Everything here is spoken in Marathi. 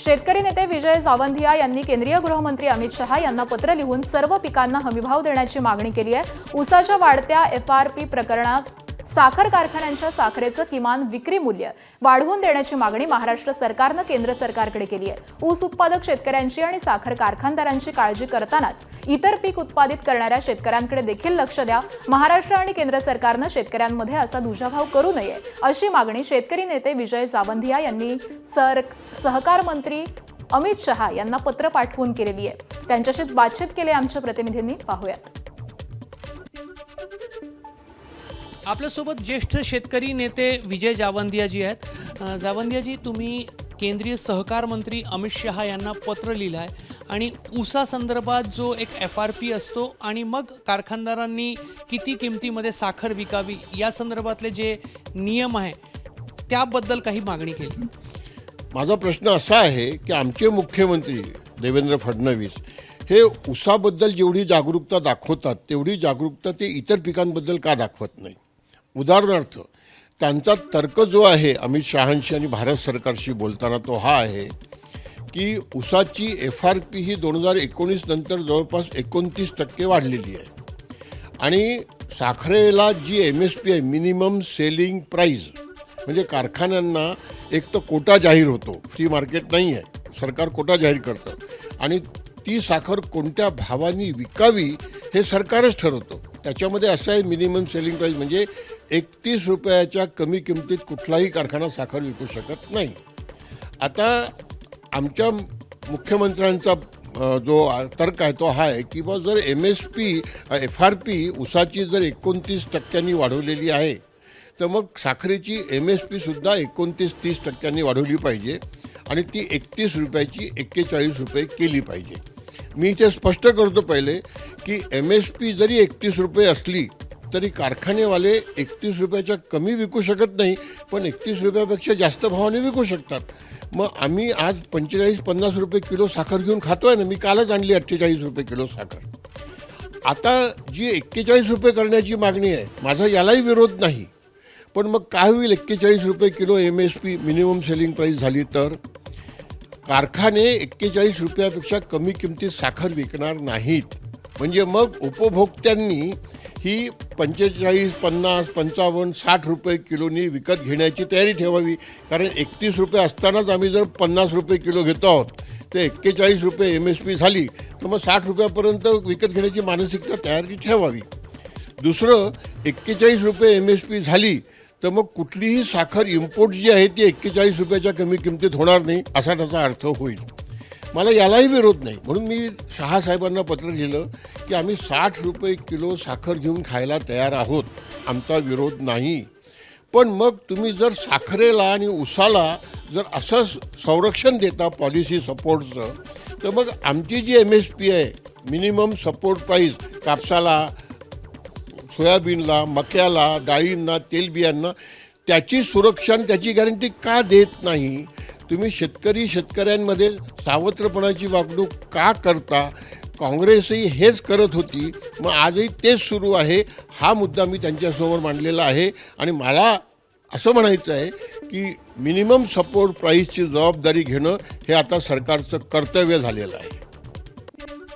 शेतकरी नेते विजय जावंधिया यांनी केंद्रीय गृहमंत्री अमित शहा यांना पत्र लिहून सर्व पिकांना हमीभाव देण्याची मागणी केली आहे। ऊसाच्या वाढत्या FRP प्रकरणात साखर कारखान्यांच्या साखरेचं किमान विक्री मूल्य वाढवून देण्याची मागणी महाराष्ट्र सरकारनं केंद्र सरकारकडे केली आहे। ऊस उत्पादक शेतकऱ्यांची आणि साखर कारखानदारांची काळजी करतानाच इतर पीक उत्पादित करणाऱ्या शेतकऱ्यांकडे देखील लक्ष द्या। महाराष्ट्र आणि केंद्र सरकारनं शेतकऱ्यांमध्ये असा दुजाभाव करू नये अशी मागणी शेतकरी नेते विजय जावंधिया यांनी सहकार मंत्री अमित शहा यांना पत्र पाठवून केलेली आहे। त्यांच्याशी बातचीत केली आमच्या प्रतिनिधींनी, पाहूयात। आपल्यासोबत ज्येष्ठ शेतकरी नेते विजय जावंधिया जी आहेत। जावंधिया जी, तुम्ही केंद्रीय सहकार मंत्री अमित शहा यांना पत्र लिहिलं आहे आणि ऊसा संदर्भात जो एक FRP असतो आणि मग कारखानदारांनी किती किमतीमध्ये साखर विकावी या संदर्भातले जे नियम आहे त्याबद्दल काही मागणी केली। माझा प्रश्न असा आहे की आमचे मुख्यमंत्री देवेंद्र फडणवीस हे ऊसाबद्दल जेवढी जागरूकता दाखवतात तेवढी जागरूकता ते इतर पिकांबद्दल का दाखवत नाही। उदाहरणार्थ त्यांचा तर्क जो आहे अमित शहांशी आणि भारत सरकारशी बोलताना तो हा आहे की ऊसाची FRP ही 2019 नंतर जवळपास 29% वाढलेली आहे आणि साखरेला जी MSP आहे, मिनिमम सेलिंग प्राईस, म्हणजे कारखान्यांना एक तर कोटा जाहीर होतो, फ्री मार्केट नाही आहे, सरकार कोटा जाहीर करतं आणि ती साखर कोणत्या भावाने विकावी हे सरकारच ठरवतं। त्याच्यामध्ये असं आहे मिनिमम सेलिंग प्राईस म्हणजे 31 रुपयाच्या कमी किमतीत कुठलाही कारखाना साखर विकू शकत नाही। आता आमच्या मुख्यमंत्र्यांचा जो तर्क आहे तो हा आहे की बा जर FRP ऊसाची जर 29% वाढवलेली आहे तर मग साखरेची MSP सुद्धा 29-30% वाढवली पाहिजे आणि ती 31 रुपयाची 41 रुपये केली पाहिजे। मी इथे स्पष्ट करतो पहिले की MSP जरी 31 रुपये असली तरी कारखानेवाले 31 रुपयाच्या कमी विकू शकत नाही, पण 31 रुपयापेक्षा जास्त भावाने विकू शकतात। मग आम्ही आज 45-50 रुपये किलो साखर घेऊन खातो आहे ना, मी कालच आणली 48 रुपये किलो साखर। आता जी 41 रुपये करण्याची मागणी आहे, माझा यालाही विरोध नाही, पण मग काय होईल 41 रुपये kilo MSP minimum selling price झाली तर कारखाने 41 रुपयापेक्षा कमी किमतीत साखर विकणार नाहीत। म्हणजे मग उपभोक्त्यांनी ही 45, 50, 55, 60 रुपये किलोनी विकत घेण्याची तयारी ठेवावी, कारण 31 रुपये असतानाच आम्ही जर 50 रुपये किलो घेतो आहोत तर 41 रुपये MSP झाली तर मग 60 रुपयापर्यंत विकत घेण्याची मानसिकता तयारी ठेवावी। दुसरं, 41 रुपये MSP झाली तर मग कुठलीही साखर इम्पोर्ट जी आहे ती 41 रुपयाच्या कमी किमतीत होणार नाही असा त्याचा अर्थ होईल। मला यालाही विरोध नाही, म्हणून मी शहासाहेबांना पत्र लिहिलं की आम्ही 60 रुपये किलो साखर घेऊन खायला तयार आहोत, आमचा विरोध नाही। पण मग तुम्ही जर साखरेला आणि ऊसाला जर असं संरक्षण देता पॉलिसी सपोर्टचं, तर मग आमची जी MSP आहे मिनिमम सपोर्ट प्राईस कापसाला, सोयाबीनला, मक्याला, डाळींना, तेलबियांना त्याची सुरक्षा आणि त्याची गॅरंटी का देत नाही? तुम्ही शेतकऱ्यांमध्ये सावत्रपणाची वागणूक का करता? काँग्रेसही हेच करत होती, मग आजही तेच सुरू आहे। हा मुद्दा मी त्यांच्यासमोर मांडलेला आहे आणि मला असं म्हणायचं आहे की मिनिमम सपोर्ट प्राईसची जबाबदारी घेणं हे आता सरकारचं कर्तव्य झालेलं आहे।